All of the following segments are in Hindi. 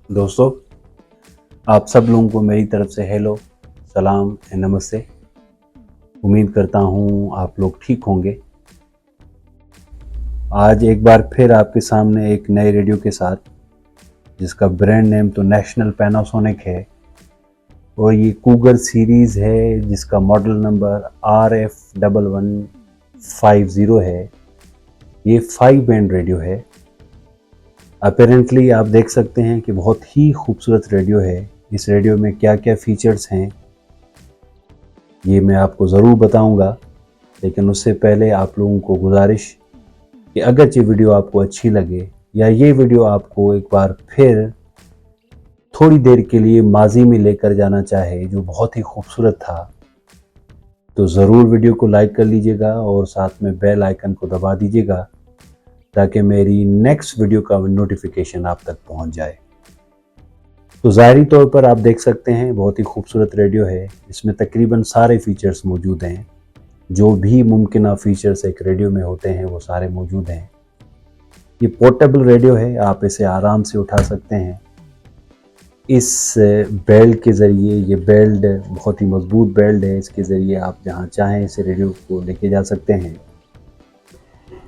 दोस्तों, आप सब लोगों को मेरी तरफ से हेलो, सलाम एंड नमस्ते। उम्मीद करता हूँ आप लोग ठीक होंगे। आज एक बार फिर आपके सामने एक नए रेडियो के साथ, जिसका ब्रांड नेम तो नेशनल पैनासोनिक है और ये कूगर सीरीज़ है जिसका मॉडल नंबर RF1150 है। ये 5 बैंड रेडियो है। अपेरेंटली आप देख सकते हैं कि बहुत ही खूबसूरत रेडियो है। इस रेडियो में क्या क्या फीचर्स हैं ये मैं आपको ज़रूर बताऊंगा, लेकिन उससे पहले आप लोगों को गुजारिश कि अगर ये वीडियो आपको अच्छी लगे या ये वीडियो आपको एक बार फिर थोड़ी देर के लिए माजी में लेकर जाना चाहे जो बहुत ही खूबसूरत था, तो ज़रूर वीडियो को लाइक कर लीजिएगा और साथ में बेल आइकन को दबा दीजिएगा ताकि मेरी नेक्स्ट वीडियो का नोटिफिकेशन आप तक पहुंच जाए। तो ज़ाहिरी तौर पर आप देख सकते हैं बहुत ही खूबसूरत रेडियो है। इसमें तकरीबन सारे फीचर्स मौजूद हैं। जो भी मुमकिन फीचर्स एक रेडियो में होते हैं वो सारे मौजूद हैं। ये पोर्टेबल रेडियो है, आप इसे आराम से उठा सकते हैं। इस बेल्ट के ज़रिए, ये बेल्ट बहुत ही मजबूत बेल्ट है, इसके ज़रिए आप जहाँ चाहें इस रेडियो को लेके जा सकते हैं।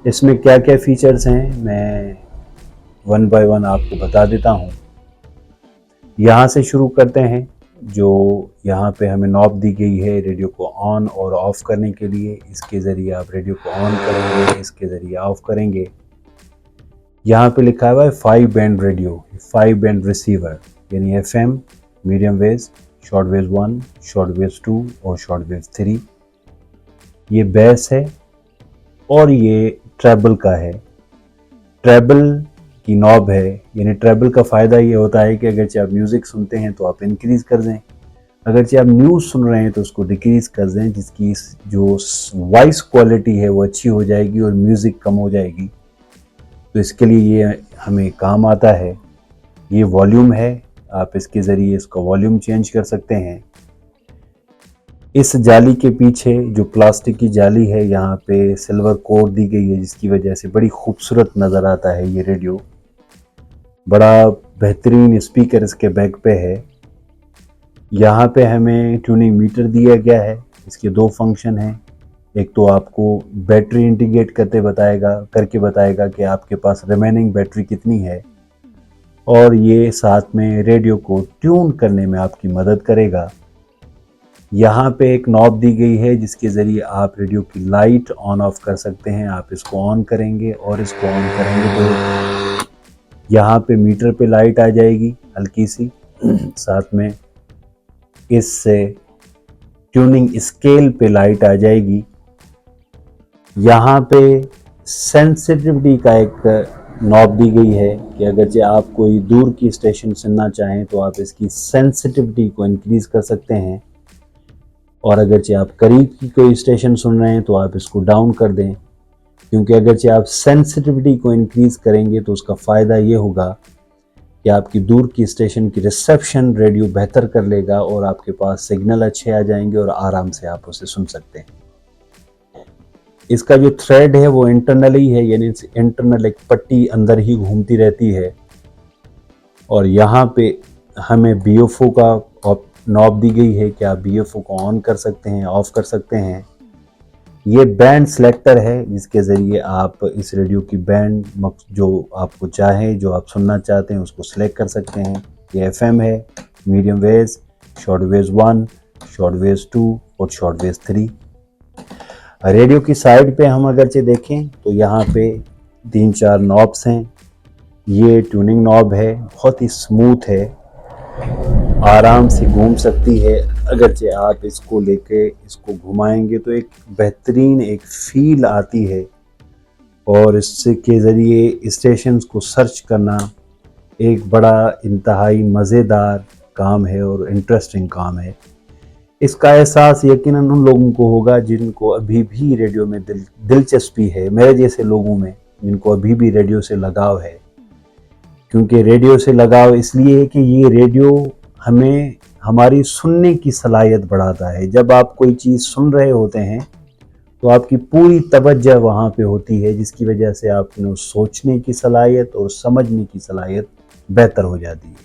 इसमें क्या क्या फीचर्स हैं मैं वन बाय वन आपको बता देता हूँ। यहाँ से शुरू करते हैं। जो यहाँ पे हमें नॉब दी गई है रेडियो को ऑन और ऑफ़ करने के लिए, इसके ज़रिए आप रेडियो को ऑन करेंगे, इसके ज़रिए ऑफ़ करेंगे। यहाँ पे लिखा हुआ है 5 बैंड रेडियो, 5 बैंड रिसीवर, यानी FM, medium wave, short wave 1, short wave 2 और शॉर्ट वेव 3। ये बेस है और ये ट्रेबल का है। ट्रेबल की नॉब है, यानी ट्रेबल का फ़ायदा ये होता है कि अगर आप म्यूज़िक सुनते हैं तो आप इंक्रीज़ कर दें, अगर आप न्यूज़ सुन रहे हैं तो उसको डिक्रीज़ कर दें, जिसकी जो वॉइस क्वालिटी है वो अच्छी हो जाएगी और म्यूज़िक कम हो जाएगी। तो इसके लिए ये हमें काम आता है। ये वॉल्यूम है, आप इसके ज़रिए इसका वॉल्यूम चेंज कर सकते हैं। इस जाली के पीछे जो प्लास्टिक की जाली है, यहाँ पे सिल्वर कोट दी गई है, जिसकी वजह से बड़ी खूबसूरत नज़र आता है ये रेडियो। बड़ा बेहतरीन स्पीकर इसके बैक पे है। यहाँ पे हमें ट्यूनिंग मीटर दिया गया है। इसके 2 फंक्शन हैं। एक तो आपको बैटरी इंडिकेट करके बताएगा कि आपके पास रिमेनिंग बैटरी कितनी है, और ये साथ में रेडियो को ट्यून करने में आपकी मदद करेगा। यहाँ पे एक नॉब दी गई है जिसके ज़रिए आप रेडियो की लाइट ऑन ऑफ कर सकते हैं। आप इसको ऑन करेंगे और इसको ऑन करेंगे तो यहाँ पे मीटर पे लाइट आ जाएगी हल्की सी। साथ में इससे ट्यूनिंग स्केल पे लाइट आ जाएगी। यहाँ पे सेंसिटिविटी का एक नॉब दी गई है कि अगर आप कोई दूर की स्टेशन सुनना चाहें तो आप इसकी सेंसिटिविटी को इंक्रीज़ कर सकते हैं, और अगर आप करीब की कोई स्टेशन सुन रहे हैं तो आप इसको डाउन कर दें। क्योंकि अगर आप सेंसिटिविटी को इंक्रीज़ करेंगे तो उसका फ़ायदा ये होगा कि आपकी दूर की स्टेशन की रिसेप्शन रेडियो बेहतर कर लेगा और आपके पास सिग्नल अच्छे आ जाएंगे और आराम से आप उसे सुन सकते हैं। इसका जो थ्रेड है वो इंटरनल ही है, यानी इंटरनल एक पट्टी अंदर ही घूमती रहती है। और यहाँ पे हमें BFO का नॉब दी गई है कि आप BFO को ऑन कर सकते हैं, ऑफ कर सकते हैं। ये बैंड सिलेक्टर है जिसके ज़रिए आप इस रेडियो की बैंड जो आपको चाहे, जो आप सुनना चाहते हैं उसको सिलेक्ट कर सकते हैं। ये FM है, medium wave, short wave 1, short wave 2 और शॉर्ट वेव 3। रेडियो की साइड पे हम अगरचे देखें तो यहाँ पे 3-4 नॉब्स हैं। ये ट्यूनिंग नॉब है, बहुत ही स्मूथ है, आराम से घूम सकती है। अगरचे आप इसको लेके इसको घुमाएंगे तो एक बेहतरीन एक फील आती है, और इससे के ज़रिए स्टेशंस को सर्च करना एक बड़ा इंतहाई मज़ेदार काम है और इंटरेस्टिंग काम है। इसका एहसास यकीनन उन लोगों को होगा जिनको अभी भी रेडियो में दिलचस्पी है, मेरे जैसे लोगों में जिनको अभी भी रेडियो से लगाव है। क्योंकि रेडियो से लगाव इसलिए है कि ये रेडियो हमें हमारी सुनने की सलाहियत बढ़ाता है। जब आप कोई चीज़ सुन रहे होते हैं तो आपकी पूरी तवज्जो वहाँ पे होती है, जिसकी वजह से आपकी सोचने की सलाहियत और समझने की सलाहियत बेहतर हो जाती है।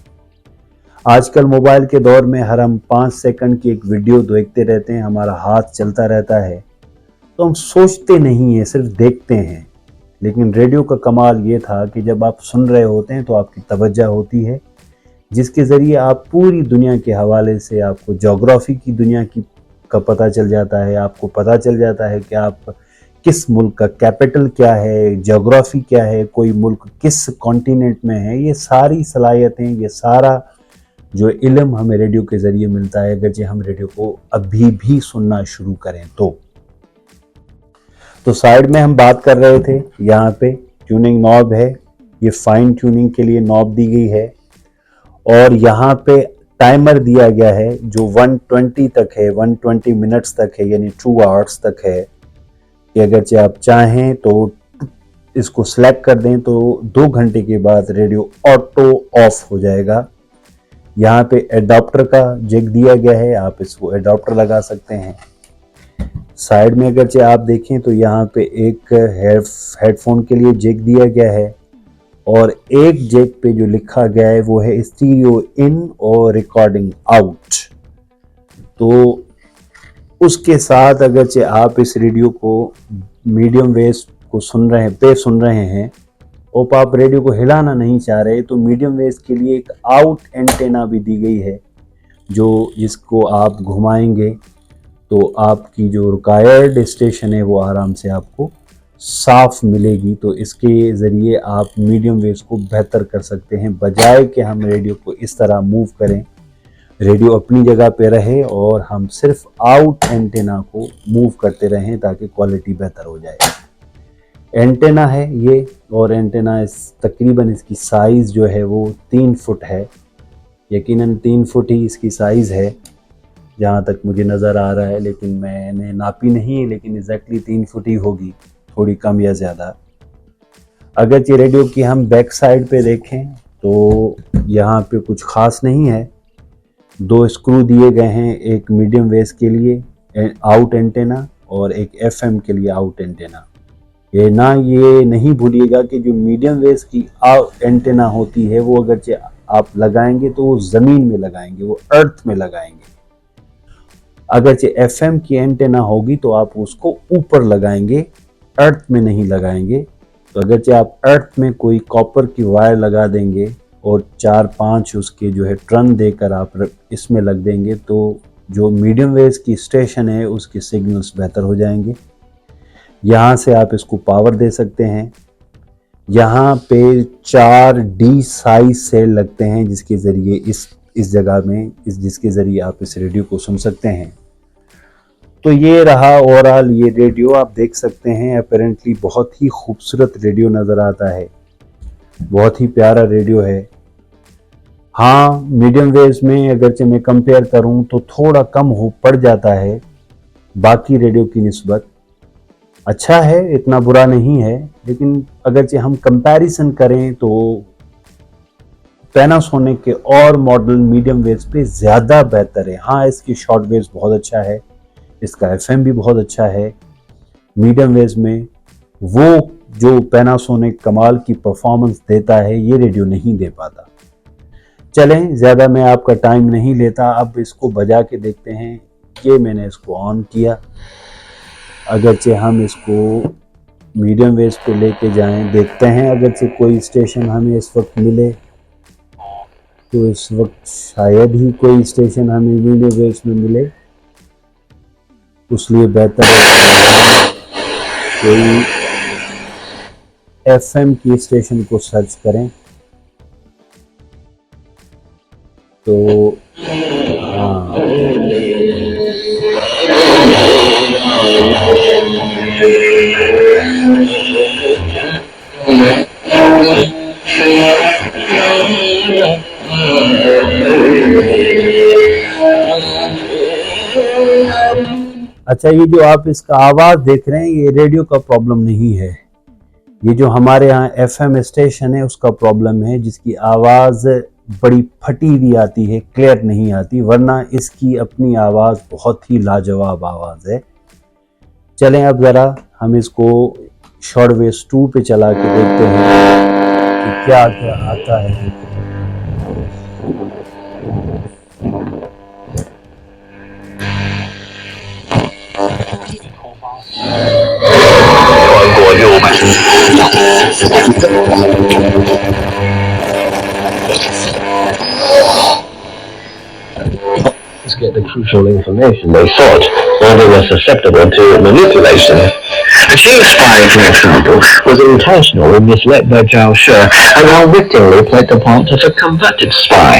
आजकल मोबाइल के दौर में हर हम 5 सेकंड की एक वीडियो देखते रहते हैं, हमारा हाथ चलता रहता है, तो हम सोचते नहीं हैं, सिर्फ देखते हैं। लेकिन रेडियो का कमाल ये था कि जब आप सुन रहे होते हैं तो आपकी तवज्जो होती है, जिसके ज़रिए आप पूरी दुनिया के हवाले से आपको ज्योग्राफी की दुनिया की का पता चल जाता है, आपको पता चल जाता है कि आप किस मुल्क का कैपिटल क्या है, ज्योग्राफी क्या है, कोई मुल्क किस कॉन्टिनेंट में है। ये सारी सलाहियतें, ये सारा जो इल्म हमें रेडियो के ज़रिए मिलता है, अगर हम रेडियो को अभी भी सुनना शुरू करें तो साइड में हम बात कर रहे थे, यहाँ पे ट्यूनिंग नॉब है, ये फाइन ट्यूनिंग के लिए नॉब दी गई है, और यहाँ पे टाइमर दिया गया है जो 120 तक है, 120 मिनट्स तक है, यानी 2 आवर्स तक है, कि अगर आप चाहें तो इसको सेलेक्ट कर दें तो 2 घंटे के बाद रेडियो ऑटो ऑफ हो जाएगा। यहाँ पे एडाप्टर का जैक दिया गया है, आप इसको एडाप्टर लगा सकते हैं। साइड में अगर आप देखें तो यहाँ पे एक हेडफोन के लिए जैक दिया गया है, और एक जैक पे जो लिखा गया है वो है स्टीरियो इन और रिकॉर्डिंग आउट। तो उसके साथ अगर आप इस रेडियो को मीडियम वेव्स को सुन रहे हैं और आप रेडियो को हिलाना नहीं चाह रहे, तो मीडियम वेव्स के लिए एक आउट एंटेना भी दी गई है, जिसको आप घुमाएंगे तो आपकी जो रिक्वायर्ड स्टेशन है वो आराम से आपको साफ मिलेगी। तो इसके ज़रिए आप मीडियम वेव्स को बेहतर कर सकते हैं, बजाय कि हम रेडियो को इस तरह मूव करें, रेडियो अपनी जगह पे रहे और हम सिर्फ आउट एंटेना को मूव करते रहें ताकि क्वालिटी बेहतर हो जाए। एंटेना है ये, और एंटेना तकरीबन इसकी साइज़ जो है वो 3 फुट है, यकीनन 3 फुट ही इसकी साइज़ है जहाँ तक मुझे नज़र आ रहा है, लेकिन मैंने नापी नहीं है, लेकिन एग्जैक्टली 3 फुट ही होगी, थोड़ी कम या ज़्यादा। अगर ये रेडियो की हम बैक साइड पे देखें तो यहाँ पे कुछ ख़ास नहीं है, 2 स्क्रू दिए गए हैं, एक मीडियम वेव्स के लिए आउट एंटेना और एक एफएम के लिए आउट एंटेना। ये नहीं भूलिएगा कि जो मीडियम वेव्स की एंटेना होती है वो अगर आप लगाएंगे तो वो ज़मीन में लगाएंगे, वो अर्थ में लगाएंगे। अगर एफएम की एंटेना होगी तो आप उसको ऊपर लगाएंगे, अर्थ में नहीं लगाएंगे। तो अगर आप अर्थ में कोई कॉपर की वायर लगा देंगे और 4-5 उसके जो है टर्न देकर आप इसमें लग देंगे, तो जो मीडियम वेव्स की स्टेशन है उसके सिग्नल्स बेहतर हो जाएंगे। यहाँ से आप इसको पावर दे सकते हैं। यहाँ पे 4D साइज सेल लगते हैं, जिसके ज़रिए इस जगह में जिसके ज़रिए आप इस रेडियो को सुन सकते हैं। तो ये रहा ओवरऑल ये रेडियो, आप देख सकते हैं अपेरेंटली बहुत ही खूबसूरत रेडियो नज़र आता है, बहुत ही प्यारा रेडियो है। हाँ, मीडियम वेव्स में अगरचे मैं कंपेयर करूं तो थोड़ा कम पड़ जाता है बाकी रेडियो की निस्बत। अच्छा है, इतना बुरा नहीं है, लेकिन अगरचे हम कंपैरिजन करें तो पैनासोनिक के और मॉडल मीडियम वेव्स पे ज़्यादा बेहतर है। हाँ, इसकी शॉर्ट वेव्स बहुत अच्छा है, इसका एफएम भी बहुत अच्छा है। मीडियम वेव्स में वो जो पैनासोनिक कमाल की परफॉर्मेंस देता है, ये रेडियो नहीं दे पाता। चलें, ज़्यादा मैं आपका टाइम नहीं लेता, अब इसको बजा के देखते हैं। ये मैंने इसको ऑन किया, अगरचे हम इसको मीडियम वेव्स पे लेके जाएं, देखते हैं अगरचे कोई स्टेशन हमें इस वक्त मिले, तो इस वक्त शायद ही कोई स्टेशन हमें मीडियम वेव्स में मिले, इसलिए बेहतर है कोई एफएम की स्टेशन को सर्च करें। तो हाँ, अच्छा, ये जो आप इसका आवाज़ देख रहे हैं ये रेडियो का प्रॉब्लम नहीं है, ये जो हमारे यहाँ एफएम स्टेशन है उसका प्रॉब्लम है, जिसकी आवाज़ बड़ी फटी हुई आती है, क्लियर नहीं आती, वरना इसकी अपनी आवाज़ बहुत ही लाजवाब आवाज़ है। चलें अब ज़रा हम इसको शॉर्टवेव 2 पे चला के देखते हैं कि क्या क्या आता है। Get the crucial information they sought, while they were susceptible to manipulation. The King's spy, for example, was intentionally misled by Zhao Shi and unwittingly played the part of a converted spy.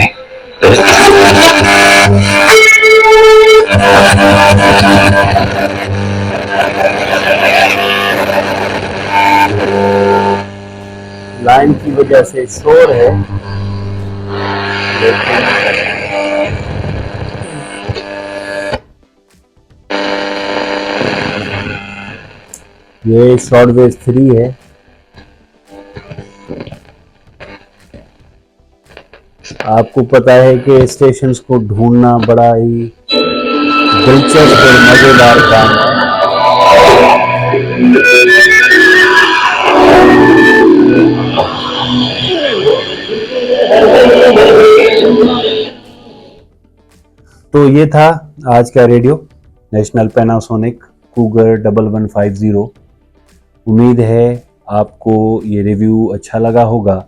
Line की वजह से शोर है, लेकिन ये शॉर्टवेव 3 है। आपको पता है कि स्टेशंस को ढूंढना बड़ा ही दिलचस्प और मज़ेदार काम है। तो ये था आज का रेडियो नेशनल पैनासोनिक कूगर 1150। उम्मीद है आपको ये रिव्यू अच्छा लगा होगा।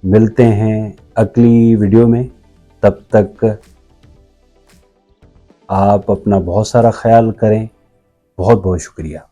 मिलते हैं अगली वीडियो में, तब तक आप अपना बहुत सारा ख्याल करें। बहुत बहुत शुक्रिया।